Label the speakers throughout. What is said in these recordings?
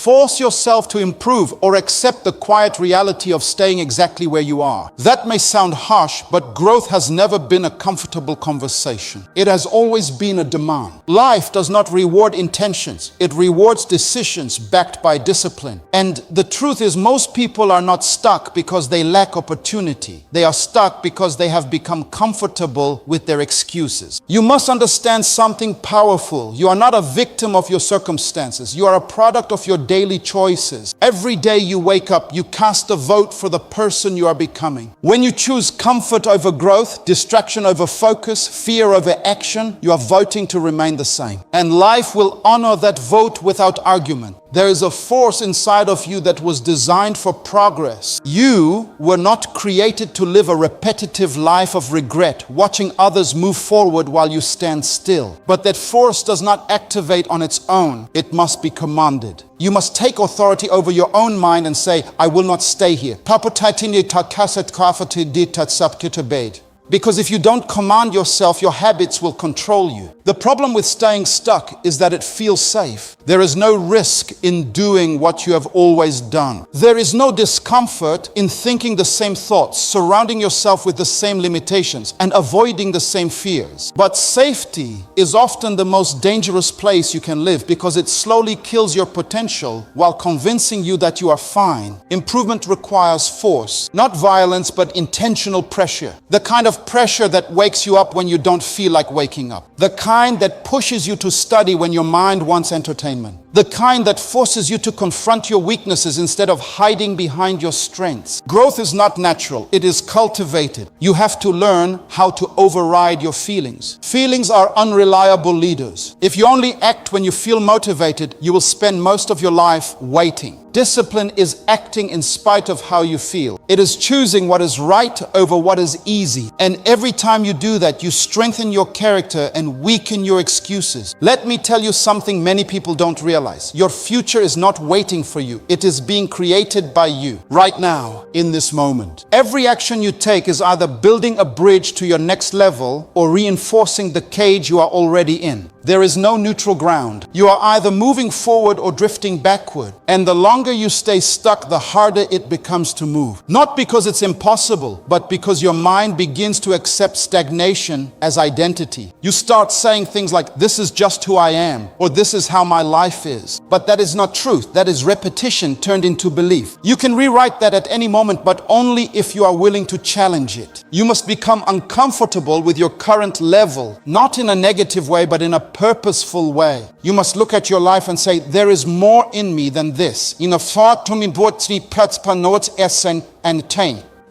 Speaker 1: Force yourself to improve or accept the quiet reality of staying exactly where you are. That may sound harsh, but growth has never been a comfortable conversation. It has always been a demand. Life does not reward intentions. It rewards decisions backed by discipline. And the truth is, most people are not stuck because they lack opportunity. They are stuck because they have become comfortable with their excuses. You must understand something powerful. You are not a victim of your circumstances. You are a product of your daily choices. Every day you wake up, you cast a vote for the person you are becoming. When you choose comfort over growth, distraction over focus, fear over action, you are voting to remain the same. And life will honor that vote without argument. There is a force inside of you that was designed for progress. You were not created to live a repetitive life of regret, watching others move forward while you stand still. But that force does not activate on its own. It must be commanded. You must take authority over your own mind and say, I will not stay here. Because if you don't command yourself, your habits will control you. The problem with staying stuck is that it feels safe. There is no risk in doing what you have always done. There is no discomfort in thinking the same thoughts, surrounding yourself with the same limitations, and avoiding the same fears. But safety is often the most dangerous place you can live because it slowly kills your potential while convincing you that you are fine. Improvement requires force, not violence, but intentional pressure. The kind of pressure that wakes you up when you don't feel like waking up. The kind that pushes you to study when your mind wants entertainment. The kind that forces you to confront your weaknesses instead of hiding behind your strengths. Growth is not natural, it is cultivated. You have to learn how to override your feelings. Feelings are unreliable leaders. If you only act when you feel motivated, you will spend most of your life waiting. Discipline is acting in spite of how you feel. It is choosing what is right over what is easy. And every time you do that, you strengthen your character and weaken your excuses. Let me tell you something many people don't realize. Your future is not waiting for you. It is being created by you right now, in this moment. Every action you take is either building a bridge to your next level or reinforcing the cage you are already in. There is no neutral ground. You are either moving forward or drifting backward. And the longer you stay stuck, the harder it becomes to move. Not because it's impossible, but because your mind begins to accept stagnation as identity. You start saying things like, this is just who I am, or this is how my life is. But that is not truth. That is repetition turned into belief. You can rewrite that at any moment, but only if you are willing to challenge it. You must become uncomfortable with your current level, not in a negative way, but in a purposeful way. You must look at your life and say, there is more in me than this.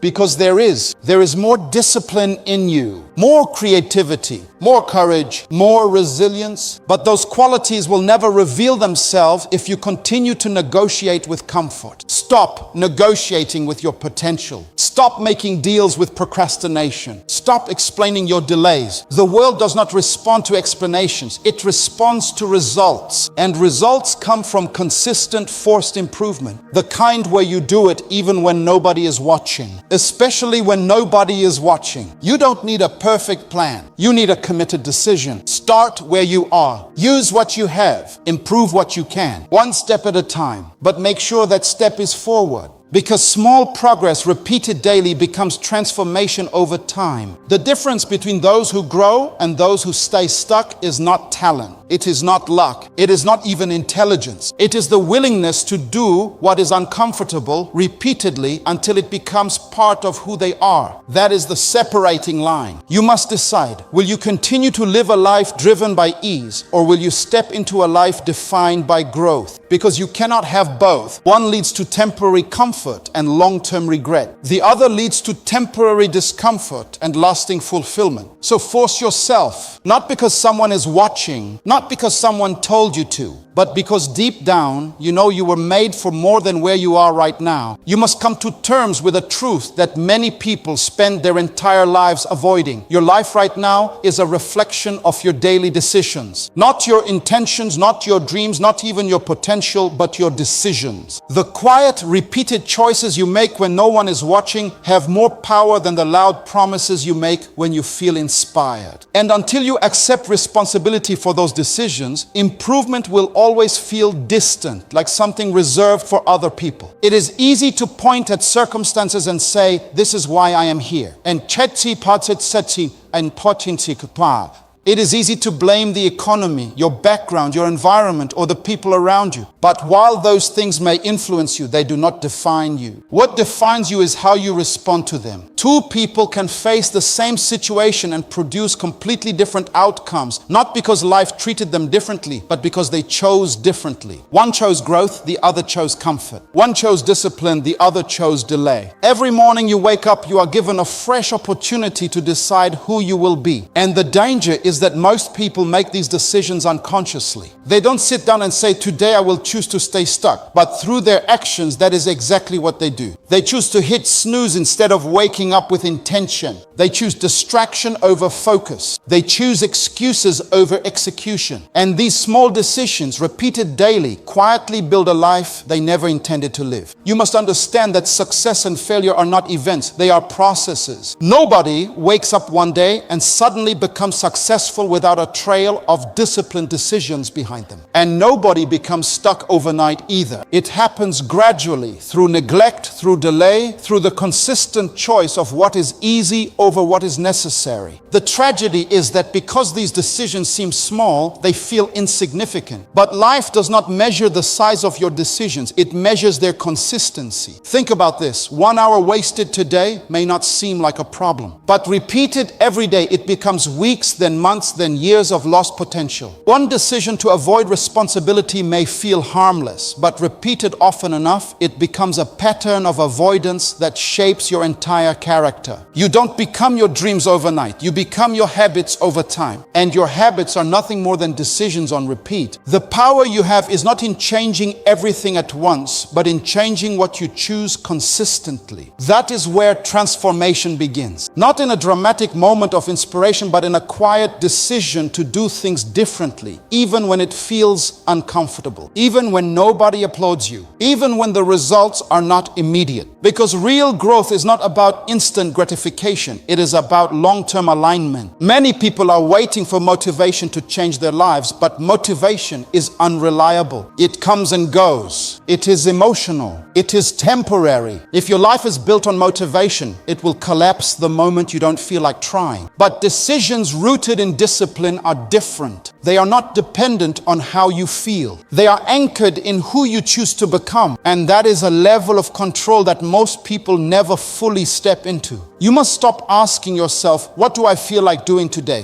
Speaker 1: Because there is more discipline in you, more creativity, more courage, more resilience. But those qualities will never reveal themselves if you continue to negotiate with comfort. Stop negotiating with your potential. Stop making deals with procrastination. Stop explaining your delays. The world does not respond to explanations. It responds to results. And results come from consistent, forced improvement. The kind where you do it even when nobody is watching. Especially when nobody is watching. You don't need a perfect plan. You need a committed decision. Start where you are. Use what you have. Improve what you can. One step at a time. But make sure that step is forward. Because small progress repeated daily becomes transformation over time. The difference between those who grow and those who stay stuck is not talent. It is not luck. It is not even intelligence. It is the willingness to do what is uncomfortable repeatedly until it becomes part of who they are. That is the separating line. You must decide, will you continue to live a life driven by ease, or will you step into a life defined by growth? Because you cannot have both. One leads to temporary comfort and long-term regret. The other leads to temporary discomfort and lasting fulfillment. So force yourself, not because someone is watching, not because someone told you to, but because deep down, you know you were made for more than where you are right now. You must come to terms with a truth that many people spend their entire lives avoiding. Your life right now is a reflection of your daily decisions. Not your intentions, not your dreams, not even your potential. potential, but your decisions. The quiet, repeated choices you make when no one is watching have more power than the loud promises you make when you feel inspired. And until you accept responsibility for those decisions, improvement will always feel distant, like something reserved for other people. It is easy to point at circumstances and say, this is why I am here. And chetsi patset setsi and potensi kpa. It is easy to blame the economy, your background, your environment, or the people around you. But while those things may influence you, they do not define you. What defines you is how you respond to them. Two people can face the same situation and produce completely different outcomes, not because life treated them differently, but because they chose differently. One chose growth, the other chose comfort. One chose discipline, the other chose delay. Every morning you wake up, you are given a fresh opportunity to decide who you will be. And the danger is that most people make these decisions unconsciously. They don't sit down and say, today I will choose to stay stuck. But through their actions, that is exactly what they do. They choose to hit snooze instead of waking up with intention. They choose distraction over focus. They choose excuses over execution. And these small decisions, repeated daily, quietly build a life they never intended to live. You must understand that success and failure are not events. They are processes. Nobody wakes up one day and suddenly becomes successful without a trail of disciplined decisions behind them. And nobody becomes stuck overnight either. It happens gradually, through neglect, through delay, through the consistent choice of what is easy over what is necessary. The tragedy is that because these decisions seem small, they feel insignificant. But life does not measure the size of your decisions. It measures their consistency. Think about this. 1 hour wasted today may not seem like a problem, but repeated every day, it becomes weeks, then months, then years of lost potential. One decision to avoid responsibility may feel harmless, but repeated often enough, it becomes a pattern of avoidance that shapes your entire character. You don't become your dreams overnight. You become your habits over time. And your habits are nothing more than decisions on repeat. The power you have is not in changing everything at once, but in changing what you choose consistently. That is where transformation begins. Not in a dramatic moment of inspiration, but in a quiet decision to do things differently, even when it feels uncomfortable, even when nobody applauds you, even when the results are not immediate. Because real growth is not about instant gratification. It is about long-term alignment. Many people are waiting for motivation to change their lives, but motivation is unreliable. It comes and goes. It is emotional. It is temporary. If your life is built on motivation, it will collapse the moment you don't feel like trying. But decisions rooted in discipline are different. They are not dependent on how you feel. They are anchored in who you choose to become. And that is a level of control that most people never fully step into. You must stop asking yourself, what do I feel like doing today?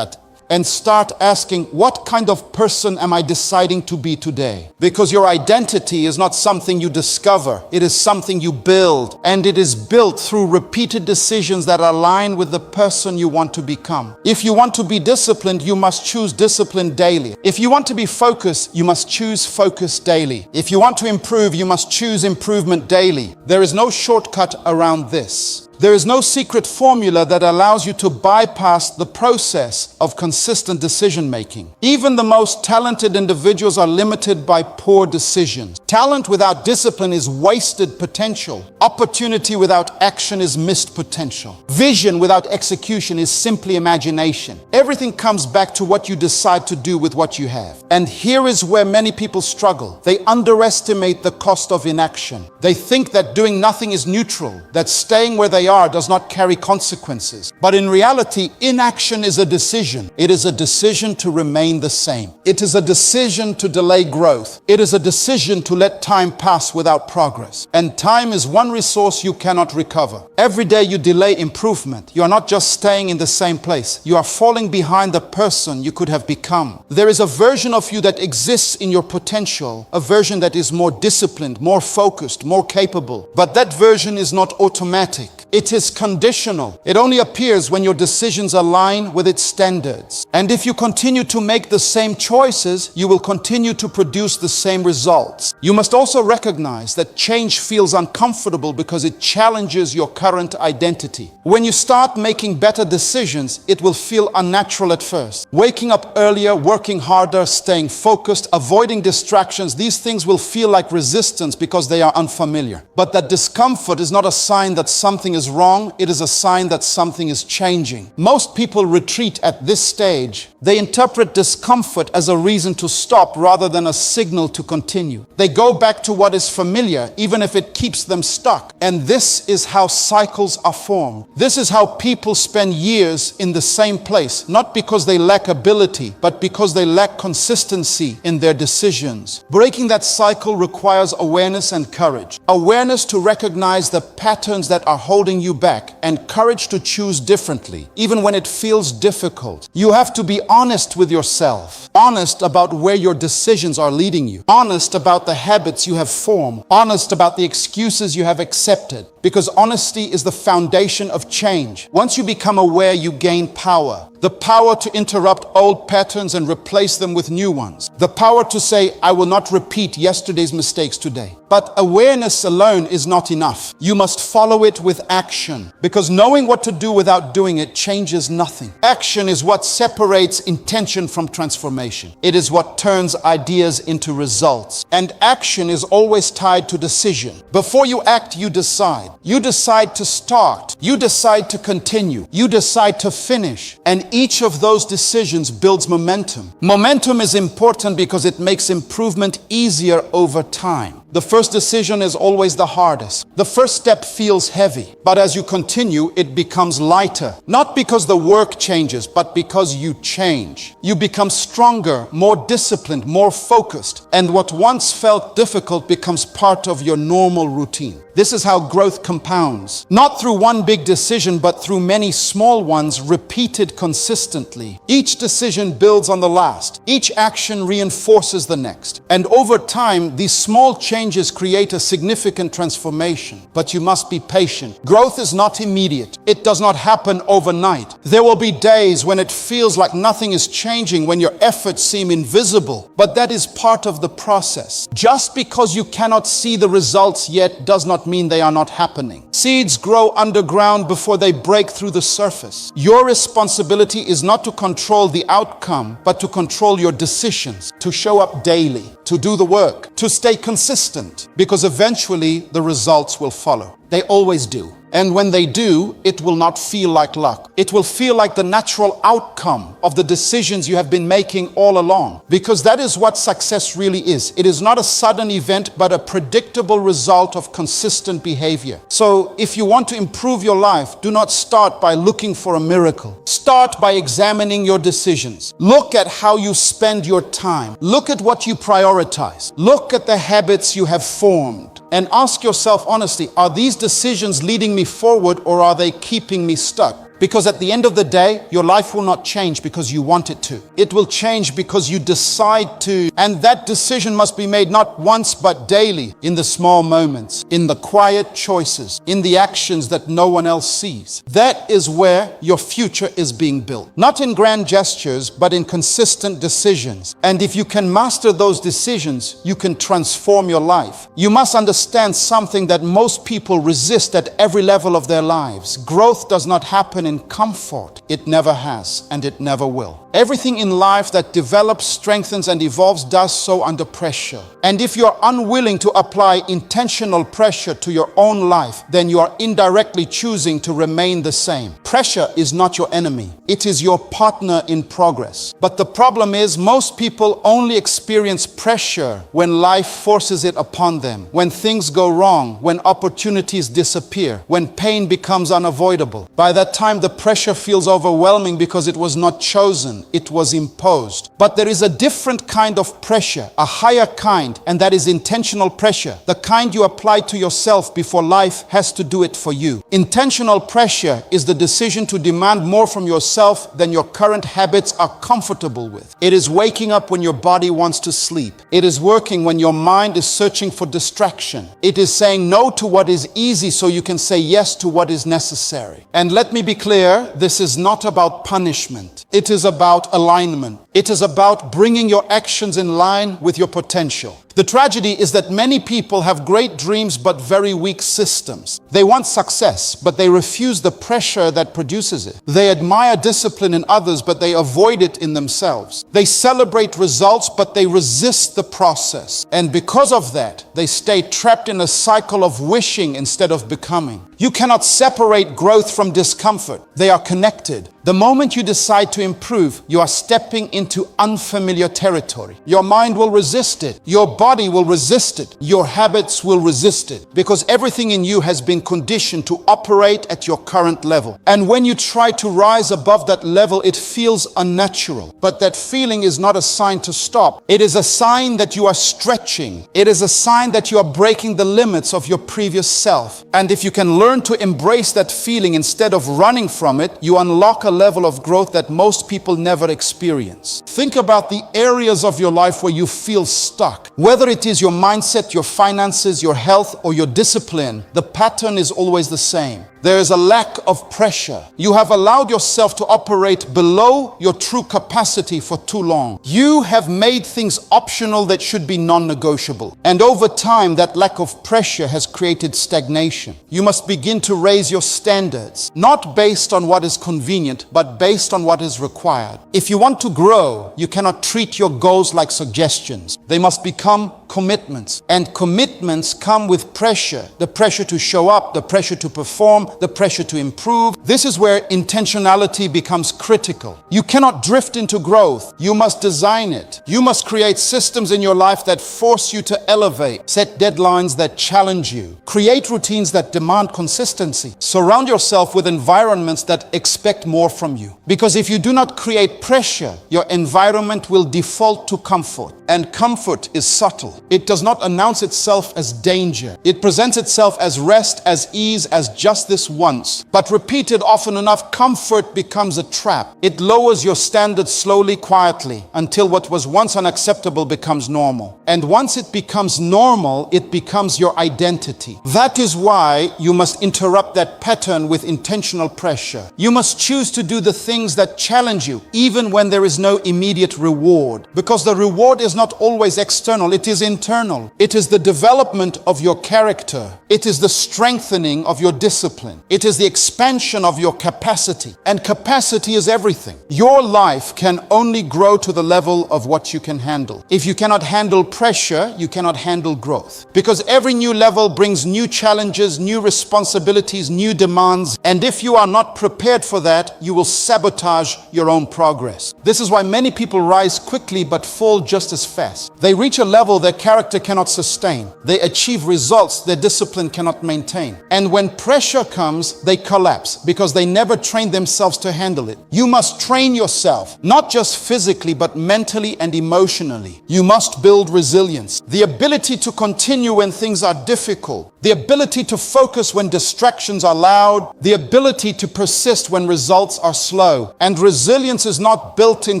Speaker 1: And start asking, what kind of person am I deciding to be today? Because your identity is not something you discover. It is something you build. And it is built through repeated decisions that align with the person you want to become. If you want to be disciplined, you must choose discipline daily. If you want to be focused, you must choose focus daily. If you want to improve, you must choose improvement daily. There is no shortcut around this. There is no secret formula that allows you to bypass the process of consistent decision making. Even the most talented individuals are limited by poor decisions. Talent without discipline is wasted potential. Opportunity without action is missed potential. Vision without execution is simply imagination. Everything comes back to what you decide to do with what you have. And here is where many people struggle. They underestimate the cost of inaction. They think that doing nothing is neutral, that staying where they are does not carry consequences. But in reality, inaction is a decision. It is a decision to remain the same. It is a decision to delay growth. It is a decision to let time pass without progress. And time is one resource you cannot recover. Every day you delay improvement, you are not just staying in the same place. You are falling behind the person you could have become. There is a version of you that exists in your potential, a version that is more disciplined, more focused, more capable. But that version is not automatic. It is conditional. It only appears when your decisions align with its standards. And if you continue to make the same choices, you will continue to produce the same results. You must also recognize that change feels uncomfortable because it challenges your current identity. When you start making better decisions, it will feel unnatural at first. Waking up earlier, working harder, staying focused, avoiding distractions, these things will feel like resistance because they are unfamiliar. But that discomfort is not a sign that something is wrong, it is a sign that something is changing. Most people retreat at this stage. They interpret discomfort as a reason to stop rather than a signal to continue. They go back to what is familiar, even if it keeps them stuck. And this is how cycles are formed. This is how people spend years in the same place, not because they lack ability, but because they lack consistency in their decisions. Breaking that cycle requires awareness and courage. Awareness to recognize the patterns that are holding you back, and courage to choose differently, even when it feels difficult. You have to be honest with yourself, honest about where your decisions are leading you, honest about the habits you have formed, honest about the excuses you have accepted, because honesty is the foundation of change. Once you become aware, you gain power. The power to interrupt old patterns and replace them with new ones. The power to say, I will not repeat yesterday's mistakes today. But awareness alone is not enough. You must follow it with action, because knowing what to do without doing it changes nothing. Action is what separates intention from transformation. It is what turns ideas into results. And action is always tied to decision. Before you act, you decide. You decide to start. You decide to continue. You decide to finish. And each of those decisions builds momentum. Momentum is important because it makes improvement easier over time. The first decision is always the hardest. The first step feels heavy, but as you continue, it becomes lighter. Not because the work changes, but because you change. You become stronger, more disciplined, more focused, and what once felt difficult becomes part of your normal routine. This is how growth compounds. Not through one big decision, but through many small ones repeated consistently. Each decision builds on the last. Each action reinforces the next. And over time, these small changes create a significant transformation. But you must be patient. Growth is not immediate. It does not happen overnight. There will be days when it feels like nothing is changing, when your efforts seem invisible. But that is part of the process. Just because you cannot see the results yet does not mean they are not happening. Seeds grow underground before they break through the surface. Your responsibility is not to control the outcome, but to control your decisions, to show up daily, to do the work, to stay consistent, because eventually the results will follow. They always do. And when they do, it will not feel like luck. It will feel like the natural outcome of the decisions you have been making all along. Because that is what success really is. It is not a sudden event, but a predictable result of consistent behavior. So if you want to improve your life, do not start by looking for a miracle. Start by examining your decisions. Look at how you spend your time. Look at what you prioritize. Look at the habits you have formed. And ask yourself honestly, are these decisions leading me forward or are they keeping me stuck? Because at the end of the day, your life will not change because you want it to. It will change because you decide to. And that decision must be made not once but daily, in the small moments, in the quiet choices, in the actions that no one else sees. That is where your future is being built. Not in grand gestures, but in consistent decisions. And if you can master those decisions, you can transform your life. You must understand something that most people resist at every level of their lives. Growth does not happen in comfort. It never has, and it never will. Everything in life that develops, strengthens, and evolves does so under pressure. And if you are unwilling to apply intentional pressure to your own life, then you are indirectly choosing to remain the same. Pressure is not your enemy. It is your partner in progress. But the problem is, most people only experience pressure when life forces it upon them, when things go wrong, when opportunities disappear, when pain becomes unavoidable. By that time, time the pressure feels overwhelming because it was not chosen, it was imposed. But there is a different kind of pressure, a higher kind, and that is intentional pressure, the kind you apply to yourself before life has to do it for you. Intentional pressure is the decision to demand more from yourself than your current habits are comfortable with. It is waking up when your body wants to sleep. It is working when your mind is searching for distraction. It is saying no to what is easy so you can say yes to what is necessary. And let me be clear, this is not about punishment. It is about alignment. It is about bringing your actions in line with your potential. The tragedy is that many people have great dreams but very weak systems. They want success, but they refuse the pressure that produces it. They admire discipline in others, but they avoid it in themselves. They celebrate results, but they resist the process. And because of that, they stay trapped in a cycle of wishing instead of becoming. You cannot separate growth from discomfort. They are connected. The moment you decide to improve, you are stepping into unfamiliar territory. Your mind will resist it. Your body will resist it. Your habits will resist it, because everything in you has been conditioned to operate at your current level. And when you try to rise above that level, it feels unnatural. But that feeling is not a sign to stop. It is a sign that you are stretching. It is a sign that you are breaking the limits of your previous self. And if you can learn to embrace that feeling instead of running from it, you unlock a level of growth that most people never experience. Think about the areas of your life where you feel stuck. Whether it is your mindset, your finances, your health, or your discipline, the pattern is always the same. There is a lack of pressure. You have allowed yourself to operate below your true capacity for too long. You have made things optional that should be non-negotiable. And over time, that lack of pressure has created stagnation. You must begin to raise your standards, not based on what is convenient, but based on what is required. If you want to grow, you cannot treat your goals like suggestions. They must become commitments. And commitments come with pressure. The pressure to show up, the pressure to perform, the pressure to improve. This is where intentionality becomes critical. You cannot drift into growth. You must design it. You must create systems in your life that force you to elevate. Set deadlines that challenge you. Create routines that demand consistency. Surround yourself with environments that expect more from you. Because if you do not create pressure, your environment will default to comfort. And comfort is subtle. It does not announce itself as danger. It presents itself as rest, as ease, as just this once. But repeated often enough, comfort becomes a trap. It lowers your standards slowly, quietly, until what was once unacceptable becomes normal. And once it becomes normal, it becomes your identity. That is why you must interrupt that pattern with intentional pressure. You must choose to do the things that challenge you, even when there is no immediate reward. Because the reward is not always external, it is internal. It is the development of your character. It is the strengthening of your discipline. It is the expansion of your capacity. And capacity is everything. Your life can only grow to the level of what you can handle. If you cannot handle pressure, you cannot handle growth. Because every new level brings new challenges, new responsibilities, new demands. And if you are not prepared for that, you will sabotage your own progress. This is why many people rise quickly but fall just as fast. They reach a level their character cannot sustain. They achieve results their discipline cannot maintain. And when pressure comes, they collapse because they never trained themselves to handle it. You must train yourself, not just physically, but mentally and emotionally. You must build resilience, the ability to continue when things are difficult, the ability to focus when distractions are loud, the ability to persist when results are slow. And resilience is not built in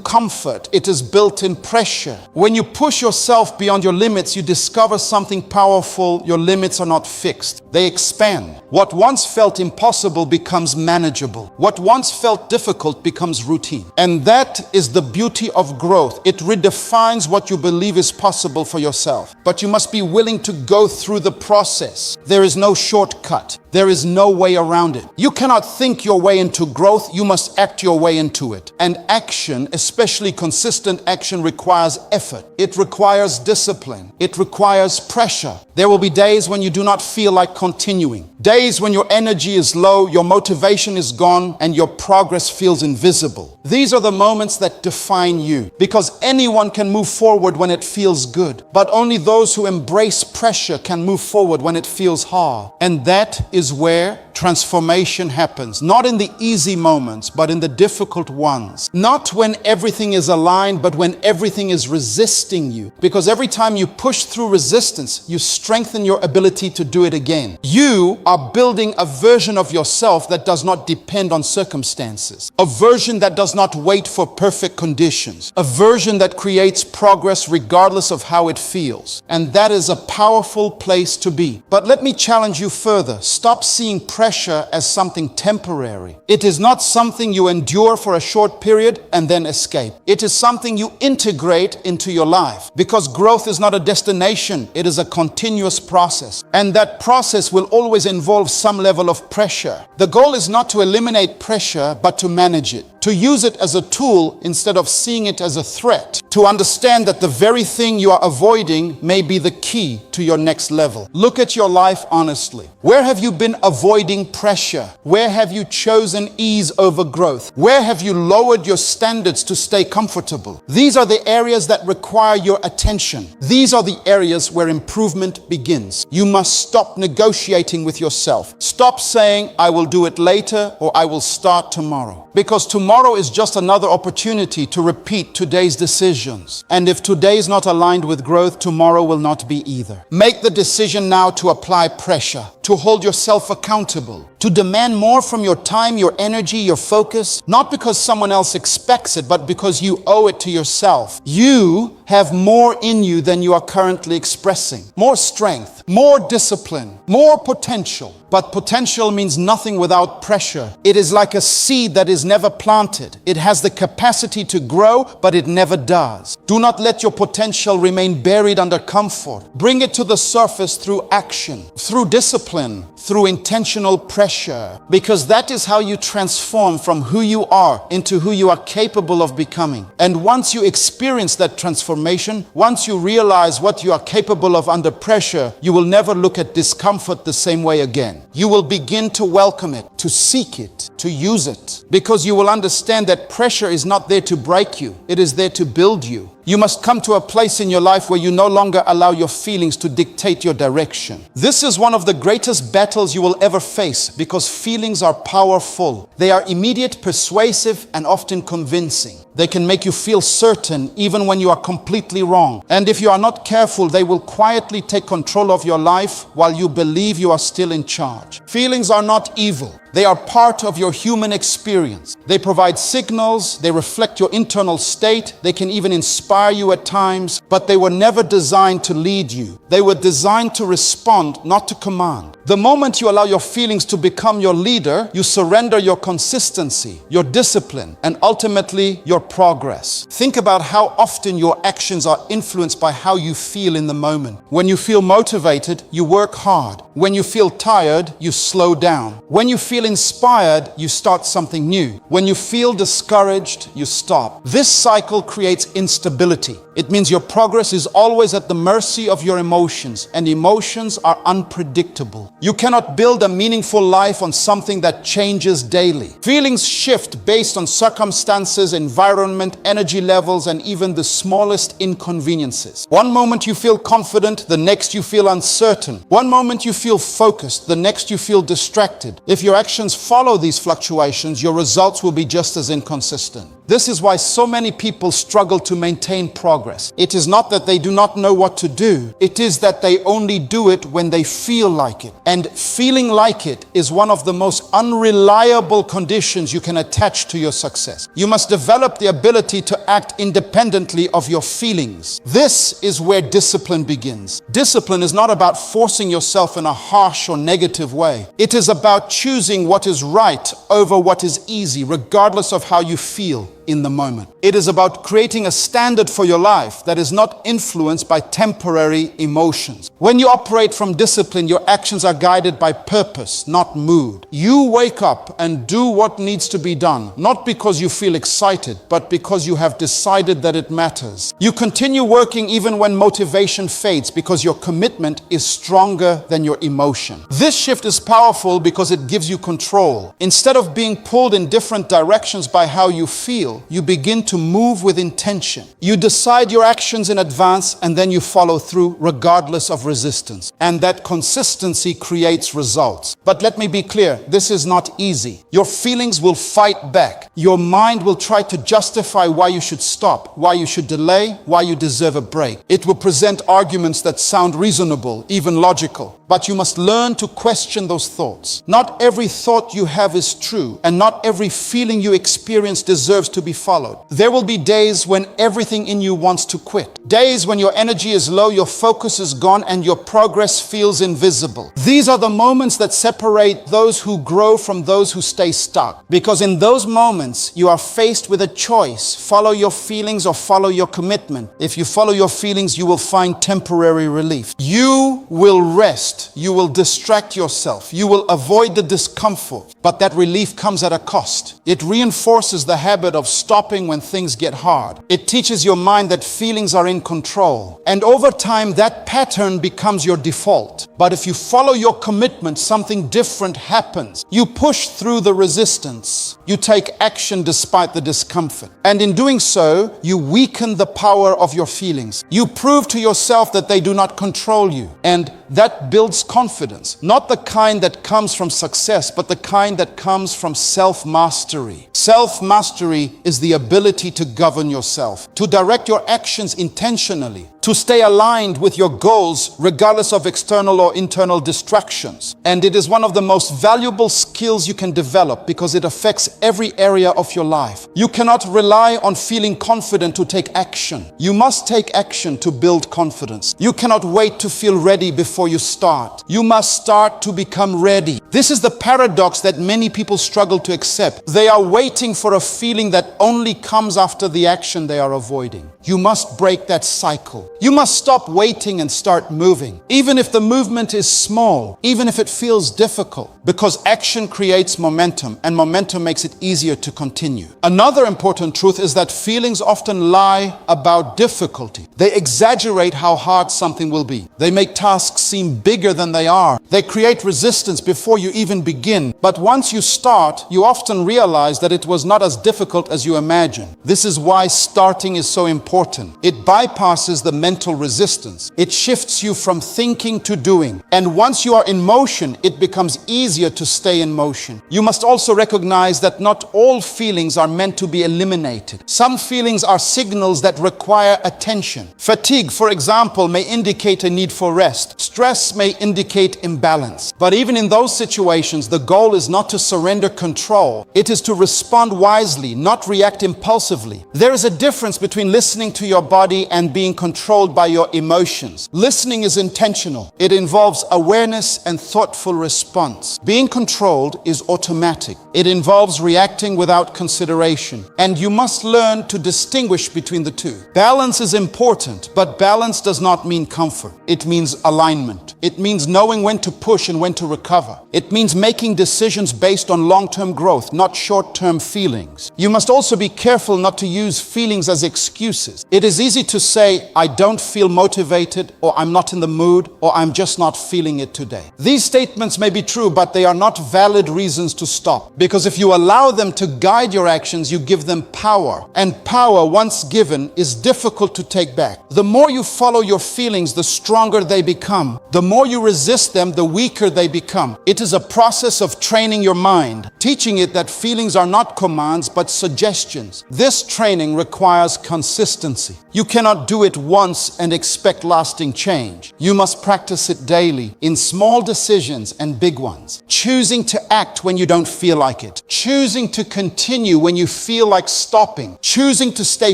Speaker 1: comfort, it is built in pressure. When you push yourself beyond your limits, you discover something powerful. Your limits are not fixed, they expand. What once felt impossible becomes manageable. What once felt difficult becomes routine. And that is the beauty of growth. It redefines what you believe is possible for yourself. But you must be willing to go through the process. There is no shortcut. There is no way around it. You cannot think your way into growth. You must act your way into it. And action, especially consistent action, requires effort. It requires discipline. It requires pressure. There will be days when you do not feel like continuing. Days when your energy is low, your motivation is gone, and your progress feels invisible. These are the moments that define you, because anyone can move forward when it feels good, but only those who embrace pressure can move forward when it feels hard. And that is where transformation happens. Not in the easy moments, but in the difficult ones. Not when everything is aligned, but when everything is resisting you. Because every time you push through resistance, you strengthen your ability to do it again. You are building a version of yourself that does not depend on circumstances. A version that does not wait for perfect conditions. A version that creates progress regardless of how it feels. And that is a powerful place to be. But let me challenge you further. Stop seeing pressure as something temporary. It is not something you endure for a short period and then escape. It is something you integrate into your life. Because growth is not a destination, it is a continuous process. And that process will always involve some level of pressure. The goal is not to eliminate pressure, but to manage it. To use it as a tool instead of seeing it as a threat. To understand that the very thing you are avoiding may be the key to your next level. Look at your life honestly. Where have you been avoiding pressure? Where have you chosen ease over growth? Where have you lowered your standards to stay comfortable? These are the areas that require your attention. These are the areas where improvement begins. You must stop negotiating with yourself. Stop saying, I will do it later or I will start tomorrow. Because tomorrow is just another opportunity to repeat today's decisions. And if today is not aligned with growth, tomorrow will not be either. Make the decision now to apply pressure, to hold yourself accountable, to demand more from your time, your energy, your focus, not because someone else expects it, but because you owe it to yourself. You have more in you than you are currently expressing. More strength, more discipline, more potential. But potential means nothing without pressure. It is like a seed that is never planted. It has the capacity to grow, but it never does. Do not let your potential remain buried under comfort. Bring it to the surface through action, through discipline, through intentional pressure, because that is how you transform from who you are into who you are capable of becoming. And once you experience that transformation, once you realize what you are capable of under pressure, you will never look at discomfort the same way again. You will begin to welcome it, to seek it, to use it, because you will understand that pressure is not there to break you. It is there to build you. You must come to a place in your life where you no longer allow your feelings to dictate your direction. This is one of the greatest battles you will ever face because feelings are powerful. They are immediate, persuasive, and often convincing. They can make you feel certain even when you are completely wrong. And if you are not careful, they will quietly take control of your life while you believe you are still in charge. Feelings are not evil. They are part of your human experience. They provide signals, they reflect your internal state, they can even inspire you at times, but they were never designed to lead you. They were designed to respond, not to command. The moment you allow your feelings to become your leader, you surrender your consistency, your discipline, and ultimately your progress. Think about how often your actions are influenced by how you feel in the moment. When you feel motivated, you work hard. When you feel tired, you slow down. When you feel inspired, you start something new. When you feel discouraged, you stop. This cycle creates instability. It means your progress is always at the mercy of your emotions, and emotions are unpredictable. You cannot build a meaningful life on something that changes daily. Feelings shift based on circumstances, environment, energy levels, and even the smallest inconveniences. One moment you feel confident, the next you feel uncertain. One moment you feel focused, the next you feel distracted. If your actions follow these fluctuations, your results will be just as inconsistent. This is why so many people struggle to maintain progress. It is not that they do not know what to do. It is that they only do it when they feel like it. And feeling like it is one of the most unreliable conditions you can attach to your success. You must develop the ability to act independently of your feelings. This is where discipline begins. Discipline is not about forcing yourself in a harsh or negative way. It is about choosing what is right over what is easy, regardless of how you feel in the moment. It is about creating a standard for your life that is not influenced by temporary emotions. When you operate from discipline, your actions are guided by purpose, not mood. You wake up and do what needs to be done, not because you feel excited, but because you have decided that it matters. You continue working even when motivation fades because your commitment is stronger than your emotion. This shift is powerful because it gives you control. Instead of being pulled in different directions by how you feel, feel, you begin to move with intention. You decide your actions in advance and then you follow through regardless of resistance. And that consistency creates results. But let me be clear, this is not easy. Your feelings will fight back. Your mind will try to justify why you should stop, why you should delay, why you deserve a break. It will present arguments that sound reasonable, even logical. But you must learn to question those thoughts. Not every thought you have is true, and not every feeling you experience deserves to be followed. There will be days when everything in you wants to quit. Days when your energy is low, your focus is gone, and your progress feels invisible. These are the moments that separate those who grow from those who stay stuck. Because in those moments, you are faced with a choice. Follow your feelings or follow your commitment. If you follow your feelings, you will find temporary relief. You will rest. You will distract yourself. You will avoid the discomfort. But that relief comes at a cost. It reinforces the habit of stopping when things get hard. It teaches your mind that feelings are in control. And over time, that pattern becomes your default. But if you follow your commitment, something different happens. You push through the resistance. You take action despite the discomfort. And in doing so, you weaken the power of your feelings. You prove to yourself that they do not control you. And that builds confidence. Not the kind that comes from success, but the kind that comes from self-mastery. Self-mastery is the ability to govern yourself, to direct your actions intentionally, to stay aligned with your goals regardless of external or internal distractions. And it is one of the most valuable skills you can develop because it affects every area of your life. You cannot rely on feeling confident to take action. You must take action to build confidence. You cannot wait to feel ready before you start. You must start to become ready. This is the paradox that many people struggle to accept. They are waiting for a feeling that only comes after the action they are avoiding. You must break that cycle. You must stop waiting and start moving, even if the movement is small, even if it feels difficult, because action creates momentum, and momentum makes it easier to continue. Another important truth is that feelings often lie about difficulty. They exaggerate how hard something will be. They make tasks seem bigger than they are. They create resistance before you even begin. But once you start, you often realize that it was not as difficult as you imagined. This is why starting is so important. It bypasses the mental resistance. It shifts you from thinking to doing. And once you are in motion, it becomes easier to stay in motion. You must also recognize that not all feelings are meant to be eliminated. Some feelings are signals that require attention. Fatigue, for example, may indicate a need for rest. Stress may indicate imbalance. But even in those situations, the goal is not to surrender control. It is to respond wisely, not react impulsively. There is a difference between listening to your body and being controlled by your emotions. Listening is intentional. It involves awareness and thoughtful response. Being controlled is automatic. It involves reacting without consideration. And you must learn to distinguish between the two. Balance is important, but balance does not mean comfort. It means alignment. It means knowing when to push and when to recover. It means making decisions based on long-term growth, not short-term feelings. You must also be careful not to use feelings as excuses. It is easy to say, I don't feel motivated, or I'm not in the mood, or I'm just not feeling it today. These statements may be true, but they are not valid reasons to stop. Because if you allow them to guide your actions, you give them power. And power, once given, is difficult to take back. The more you follow your feelings, the stronger they become. The more you resist them, the weaker they become. It is a process of training your mind, teaching it that feelings are not commands, but suggestions. This training requires consistency. You cannot do it once and expect lasting change. You must practice it daily in small decisions and big ones. Choosing to act when you don't feel like it. Choosing to continue when you feel like stopping. Choosing to stay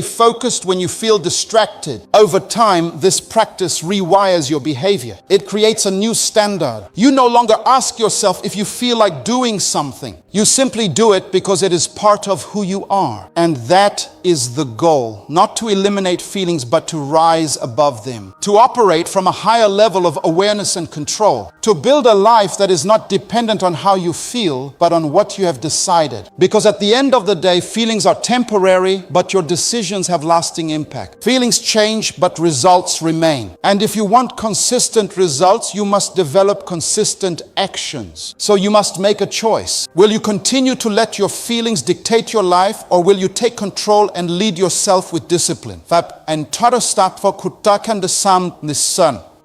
Speaker 1: focused when you feel distracted. Over time, this practice rewires your behavior. It creates a new standard. You no longer ask yourself if you feel like doing something. You simply do it because it is part of who you are. And that is the goal. Not to eliminate feelings, but to rise rise above them, to operate from a higher level of awareness and control, to build a life that is not dependent on how you feel, but on what you have decided. Because at the end of the day, feelings are temporary, but your decisions have lasting impact. Feelings change, but results remain. And if you want consistent results, you must develop consistent actions. So you must make a choice. Will you continue to let your feelings dictate your life, or will you take control and lead yourself with discipline?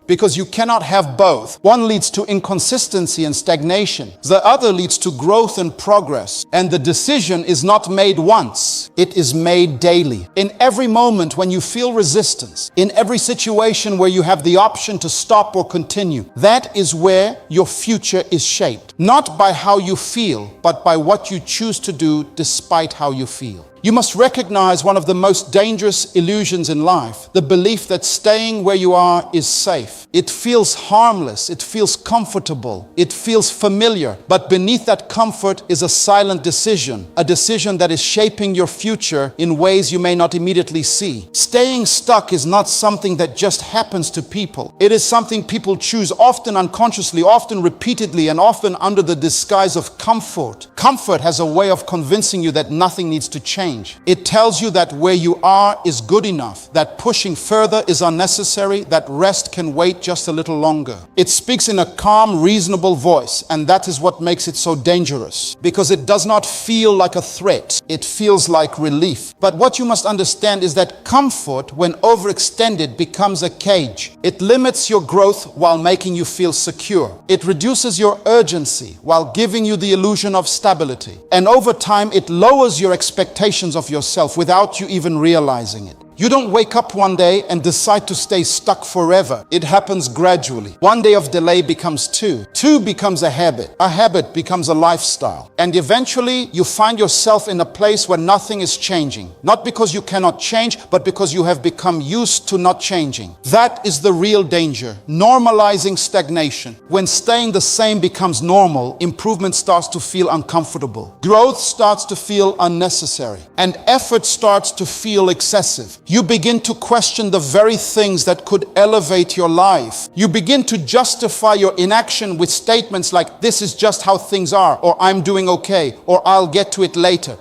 Speaker 1: Because you cannot have both. One leads to inconsistency and stagnation. The other leads to growth and progress. And the decision is not made once, it is made daily. In every moment when you feel resistance, in every situation where you have the option to stop or continue, that is where your future is shaped. Not by how you feel, but by what you choose to do despite how you feel. You must recognize one of the most dangerous illusions in life, the belief that staying where you are is safe. It feels harmless, it feels comfortable, it feels familiar, but beneath that comfort is a silent decision, a decision that is shaping your future in ways you may not immediately see. Staying stuck is not something that just happens to people. It is something people choose, often unconsciously, often repeatedly, and often under the disguise of comfort. Comfort has a way of convincing you that nothing needs to change. It tells you that where you are is good enough, that pushing further is unnecessary, that rest can wait just a little longer. It speaks in a calm, reasonable voice, and that is what makes it so dangerous, because it does not feel like a threat, it feels like relief. But what you must understand is that comfort, when overextended, becomes a cage. It limits your growth while making you feel secure. It reduces your urgency while giving you the illusion of stability. And over time, it lowers your expectations of yourself without you even realizing it. You don't wake up one day and decide to stay stuck forever. It happens gradually. One day of delay becomes two. Two becomes a habit becomes a lifestyle. And eventually you find yourself in a place where nothing is changing. Not because you cannot change, but because you have become used to not changing. That is the real danger. Normalizing stagnation. When staying the same becomes normal, improvement starts to feel uncomfortable. Growth starts to feel unnecessary. And effort starts to feel excessive. You begin to question the very things that could elevate your life. You begin to justify your inaction with statements like, "This is just how things are," or "I'm doing okay," or "I'll get to it later."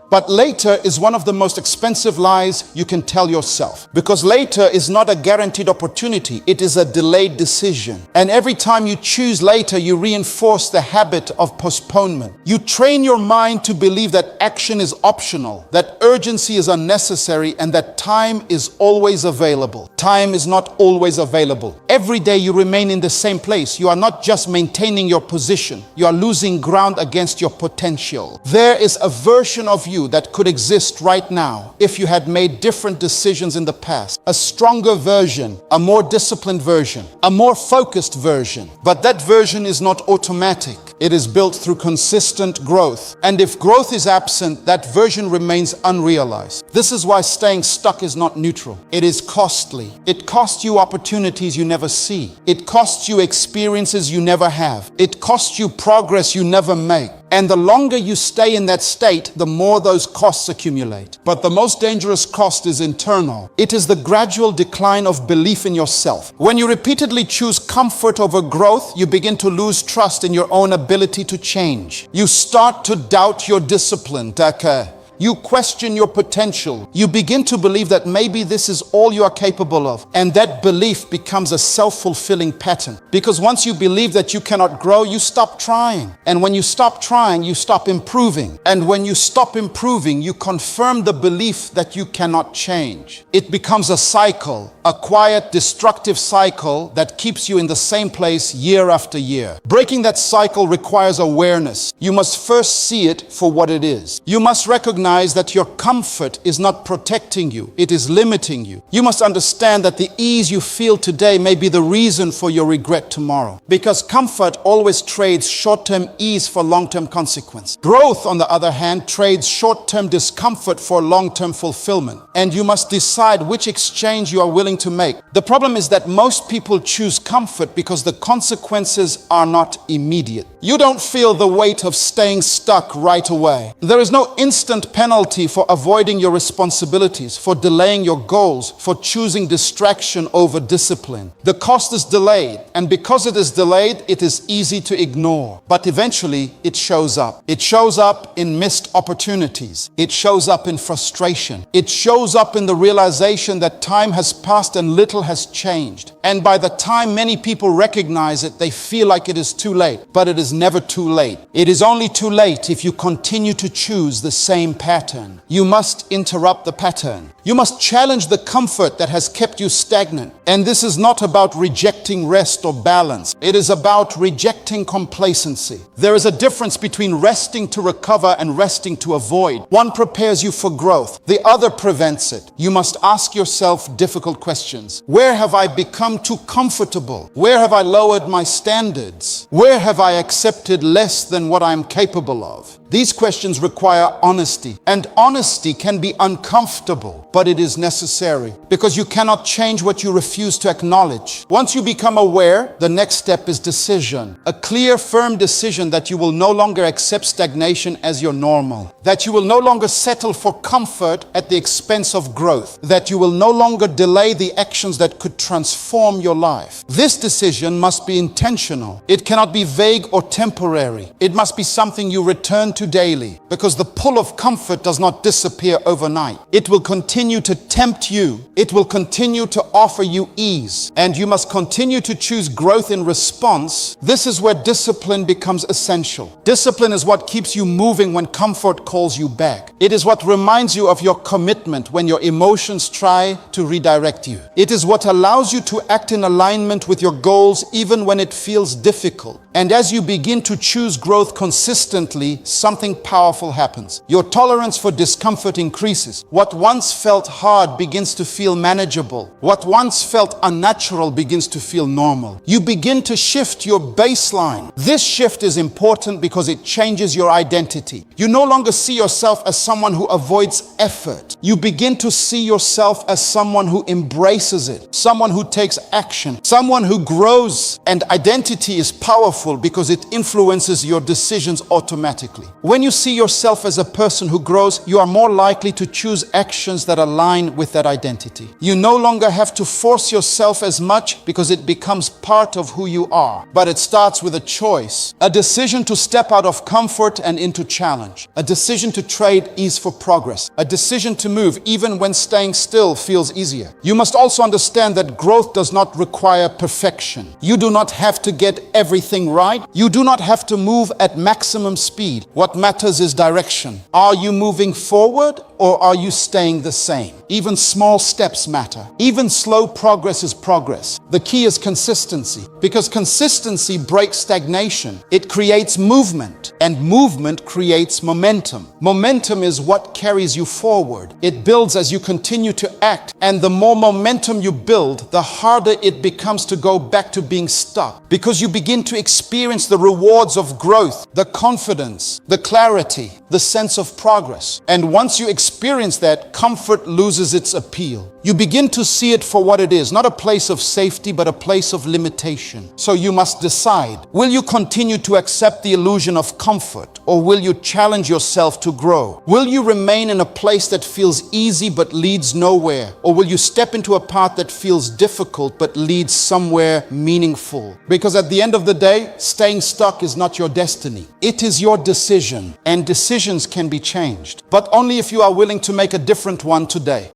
Speaker 1: But later is one of the most expensive lies you can tell yourself. Because later is not a guaranteed opportunity, it is a delayed decision. And every time you choose later, you reinforce the habit of postponement. You train your mind to believe that action is optional, that urgency is unnecessary, and that time is always available. Time is not always available. Every day you remain in the same place. You are not just maintaining your position, you are losing ground against your potential. There is a version of you that could exist right now if you had made different decisions in the past. A stronger version, a more disciplined version, a more focused version. But that version is not automatic. It is built through consistent growth. And if growth is absent, that version remains unrealized. This is why staying stuck is not neutral. It is costly. It costs you opportunities you never see. It costs you experiences you never have. It costs you progress you never make. And the longer you stay in that state, the more those costs accumulate. But the most dangerous cost is internal. It is the gradual decline of belief in yourself. When you repeatedly choose comfort over growth, you begin to lose trust in your own ability to change. You start to doubt your discipline. You question your potential. You begin to believe that maybe this is all you are capable of. And that belief becomes a self-fulfilling pattern. Because once you believe that you cannot grow, you stop trying. And when you stop trying, you stop improving. And when you stop improving, you confirm the belief that you cannot change. It becomes a cycle, a quiet, destructive cycle that keeps you in the same place year after year. Breaking that cycle requires awareness. You must first see it for what it is. You must recognize that your comfort is not protecting you, it is limiting you. You must understand that the ease you feel today may be the reason for your regret tomorrow. Because comfort always trades short-term ease for long-term consequence. Growth, on the other hand, trades short-term discomfort for long-term fulfillment. And you must decide which exchange you are willing to make. The problem is that most people choose comfort because the consequences are not immediate. You don't feel the weight of staying stuck right away. There is no instant penalty for avoiding your responsibilities, for delaying your goals, for choosing distraction over discipline. The cost is delayed, and because it is delayed, it is easy to ignore. But eventually, it shows up. It shows up in missed opportunities. It shows up in frustration. It shows up in the realization that time has passed and little has changed. And by the time many people recognize it, they feel like it is too late. But it is never too late. It is only too late if you continue to choose the same pattern. You must interrupt the pattern. You must challenge the comfort that has kept you stagnant. And this is not about rejecting rest or balance. It is about rejecting complacency. There is a difference between resting to recover and resting to avoid. One prepares you for growth. The other prevents it. You must ask yourself difficult questions. Where have I become too comfortable? Where have I lowered my standards? Where have I accepted less than what I am capable of? These questions require honesty, and honesty can be uncomfortable, but it is necessary because you cannot change what you refuse to acknowledge. Once you become aware, the next step is decision. A clear, firm decision that you will no longer accept stagnation as your normal, that you will no longer settle for comfort at the expense of growth, that you will no longer delay the actions that could transform your life. This decision must be intentional. It cannot be vague or temporary. It must be something you return to daily, because the pull of comfort does not disappear overnight. It will continue to tempt you. It will continue to offer you ease, and you must continue to choose growth in response. This is where discipline becomes essential. Discipline is what keeps you moving when comfort calls you back. It is what reminds you of your commitment when your emotions try to redirect you. It is what allows you to act in alignment with your goals even when it feels difficult. And as you begin to choose growth consistently, something powerful happens. Your tolerance for discomfort increases. What once felt hard begins to feel manageable. What once felt unnatural begins to feel normal. You begin to shift your baseline. This shift is important because it changes your identity. You no longer see yourself as someone who avoids effort. You begin to see yourself as someone who embraces it, someone who takes action, someone who grows. And identity is powerful because it influences your decisions automatically. When you see yourself as a person who grows, you are more likely to choose actions that align with that identity. You no longer have to force yourself as much because it becomes part of who you are. But it starts with a choice, a decision to step out of comfort and into challenge, a decision to trade ease for progress, a decision to move even when staying still feels easier. You must also understand that growth does not require perfection. You do not have to get everything right. You do not have to move at maximum speed. What matters is direction. Are you moving forward or are you staying the same? Even small steps matter. Even slow progress is progress. The key is consistency, because consistency breaks stagnation. It creates movement, and movement creates momentum. Momentum is what carries you forward. It builds as you continue to act, and the more momentum you build, the harder it becomes to go back to being stuck, because you begin to experience the rewards of growth, the confidence, the clarity, the sense of progress. And once you experience that, comfort loses its appeal. You begin to see it for what it is, not a place of safety, but a place of limitation. So you must decide, will you continue to accept the illusion of comfort, or will you challenge yourself to grow? Will you remain in a place that feels easy but leads nowhere, or will you step into a path that feels difficult but leads somewhere meaningful? Because at the end of the day, staying stuck is not your destiny. It is your decision, and decisions can be changed, but only if you are willing to make a different one today.